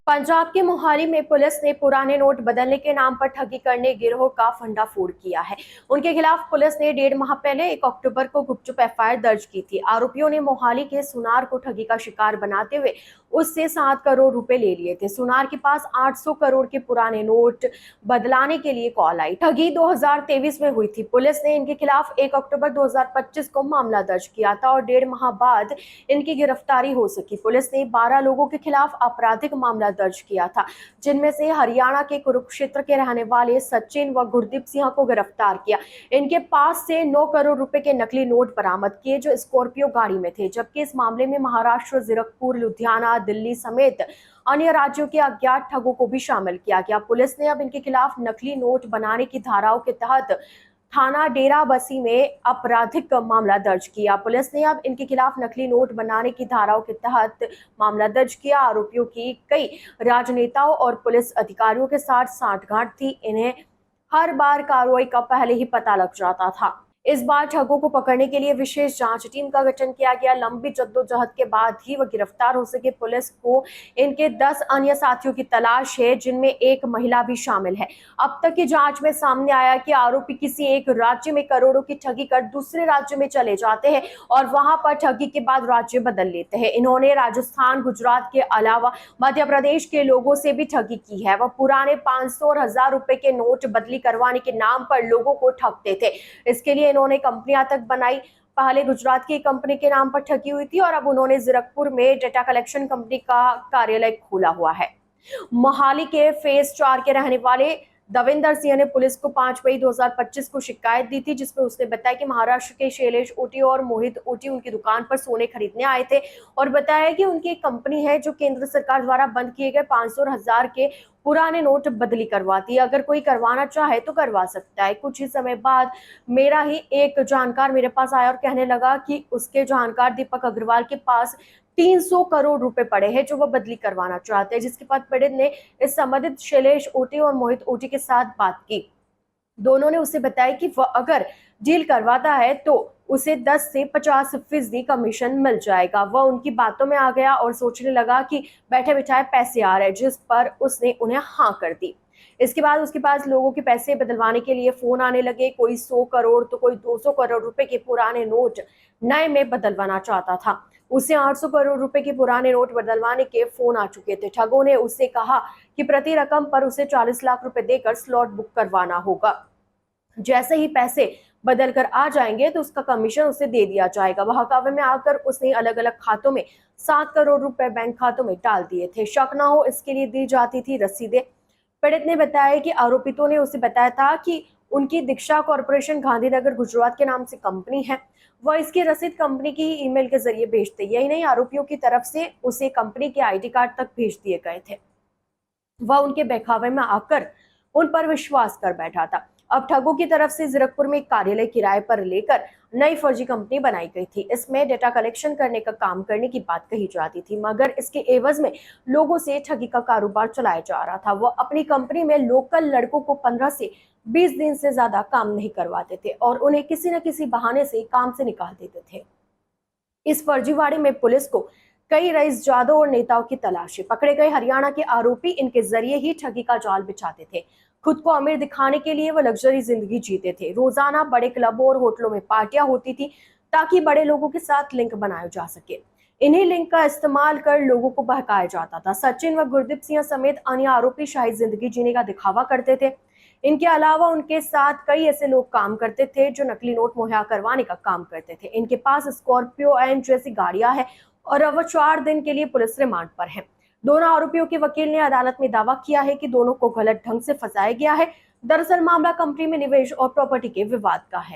पंजाब के मोहाली में पुलिस ने पुराने नोट बदलने के नाम पर ठगी करने गिरोह का फंडाफोड़ किया है। उनके खिलाफ पुलिस ने 1.5 माह पहले 1 अक्टूबर को गुपचुप एफआईआर दर्ज की थी। आरोपियों ने मोहाली के सुनार को ठगी का शिकार बनाते हुए उससे 7 करोड़ रुपए ले लिए थे। सुनार के पास 800 करोड़ के पुराने नोट बदलाने के लिए कॉल आई। ठगी 2023 में हुई थी। पुलिस ने इनके खिलाफ 1 अक्टूबर 2025 को मामला दर्ज किया था और 1.5 माह बाद इनकी गिरफ्तारी हो सकी। पुलिस ने 12 लोगों के खिलाफ आपराधिक मामला दर्ज किया था, जिनमें से हरियाणा के कुरुक्षेत्र के रहने वाले सचिन व गुरदीप सिंह को गिरफ्तार किया। इनके पास से 9 करोड़ रुपए के नकली नोट बरामद किए, जो स्कॉर्पियो गाड़ी में थे। जबकि इस मामले में महाराष्ट्र, जीरकपुर, लुधियाना, दिल्ली समेत अन्य राज्यों के अज्ञात ठगों को भी शामिल किया गया। पुलिस ने अब इनके खिलाफ नकली नोट बनाने की धाराओं के तहत थाना डेराबस्सी में आपराधिक मामला दर्ज किया। पुलिस ने अब इनके खिलाफ नकली नोट बनाने की धाराओं के तहत मामला दर्ज किया। आरोपियों की कई राजनेताओं और पुलिस अधिकारियों के साथ सांठगांठ थी। इन्हें हर बार कार्रवाई का पहले ही पता लग जाता था। इस बार ठगों को पकड़ने के लिए विशेष जांच टीम का गठन किया गया। लंबी जद्दोजहद के बाद ही वह गिरफ्तार हो सके। पुलिस को इनके 10 अन्य साथियों की तलाश है, जिनमें एक महिला भी शामिल है। अब तक की जांच में सामने आया कि आरोपी किसी एक राज्य में करोड़ों की ठगी कर दूसरे राज्य में चले जाते हैं और वहां पर ठगी के बाद राज्य बदल लेते हैं। इन्होंने राजस्थान, गुजरात के अलावा मध्य प्रदेश के लोगों से भी ठगी की है। वह पुराने 500 और 1000 रुपए के नोट बदली करवाने के नाम पर लोगों को ठगते थे। इसके लिए इन्होंने कंपनियां तक बनाई। पहले गुजरात की कंपनी के नाम पर ठगी हुई थी और अब उन्होंने जीरकपुर में डेटा कलेक्शन कंपनी का कार्यालय खोला हुआ है। मोहाली के फेज 4 के रहने वाले दविंदर सिंह ने पुलिस को 5 मई 2025 को शिकायत दी थी, जिसमें उसने बताया कि महाराष्ट्र के शैलेश ओटी और मोहित ओटी उनकी दुकान पर सोने खरीदने आए थे और बताया कि उनकी एक कंपनी है जो केंद्र सरकार द्वारा बंद किए गए 500 और 1000 के पुराने नोट बदली करवाती है। अगर कोई करवाना चाहे तो करवा सकता है। कुछ ही समय बाद मेरा ही एक जानकार मेरे पास आया और कहने लगा कि उसके जानकार दीपक अग्रवाल के पास 300 करोड़ रुपए पड़े हैं जो वह बदली करवाना चाहते हैं। जिसके बाद पीड़ित ने इस संबंधित शैलेश ओटी और मोहित ओटी के साथ बात की। दोनों ने उसे बताया कि वह अगर डील करवाता है तो उसे 10 से 50% कमीशन मिल जाएगा। वह उनकी बातों में आ गया और सोचने लगा कि बैठे बिठाए पैसे आ रहे हैं, जिस पर उसने उन्हें हाँ कर दी। इसके बाद उसके पास लोगों के पैसे बदलवाने के लिए फोन आने लगे। कोई 100 करोड़ तो कोई 200 करोड़ रुपए के पुराने नोट नए में बदलवाना चाहता था। उसे 800 करोड़ रुपए के पुराने नोट बदलवाने के फोन आ चुके थे। ठगों ने उससे कहा कि प्रति रकम पर उसे 40 लाख रुपए देकर स्लॉट बुक करवाना होगा। जैसे ही पैसे बदल कर आ जाएंगे तो उसका कमीशन उसे दे दिया जाएगा। बहकावे में आकर उसने अलग अलग खातों में 7 करोड़ रुपए बैंक खातों में डाल दिए थे। शक न हो इसके लिए दी जाती थी रसीदें। पीड़ित ने बताया कि आरोपितों ने उसे बताया था कि उनकी दीक्षा कॉरपोरेशन गांधीनगर गुजरात के नाम से कंपनी है। वह इसकी रसीद कंपनी की ईमेल के जरिए भेजते। यही नहीं, आरोपियों की तरफ से उसे कंपनी के आईडी कार्ड तक भेज दिए गए थे। वह उनके बहकावे में आकर उन पर विश्वास कर बैठा था। अब ठगों की तरफ से जीरकपुर में एक कार्यालय किराए पर लेकर नई फर्जी कंपनी बनाई गई थी। इसमें डेटा कलेक्शन करने का काम करने की बात कही जाती थी, मगर इसके एवज में लोगों से ठगी का कारोबार चलाया जा रहा था। वह अपनी कंपनी में लोकल लड़कों को 15 से 20 दिन से ज्यादा काम नहीं करवाते थे और उन्हें किसी न किसी बहाने से काम से निकाल देते थे। इस फर्जीवाड़े में पुलिस को कई रईस जादव और नेताओं की तलाश है। पकड़े गए हरियाणा के आरोपी इनके जरिए ही ठगी का जाल बिछाते थे। खुद को अमीर दिखाने के लिए वह लग्जरी जिंदगी जीते थे। रोजाना बड़े क्लबों और होटलों में पार्टियां होती थी ताकि बड़े लोगों के साथ लिंक बनाया जा सके। इन्हीं लिंक का इस्तेमाल कर लोगों को बहकाया जाता था। सचिन व गुरदीप सिंह समेत अन्य आरोपी शाही जिंदगी जीने का दिखावा करते थे। इनके अलावा उनके साथ कई ऐसे लोग काम करते थे जो नकली नोट मुहैया करवाने का काम करते थे। इनके पास स्कॉर्पियो एन जैसी गाड़ियां हैं और अब 4 दिन के लिए पुलिस रिमांड पर है। दोनों आरोपियों के वकील ने अदालत में दावा किया है कि दोनों को गलत ढंग से फंसाया गया है। दरअसल मामला कंपनी में निवेश और प्रॉपर्टी के विवाद का है।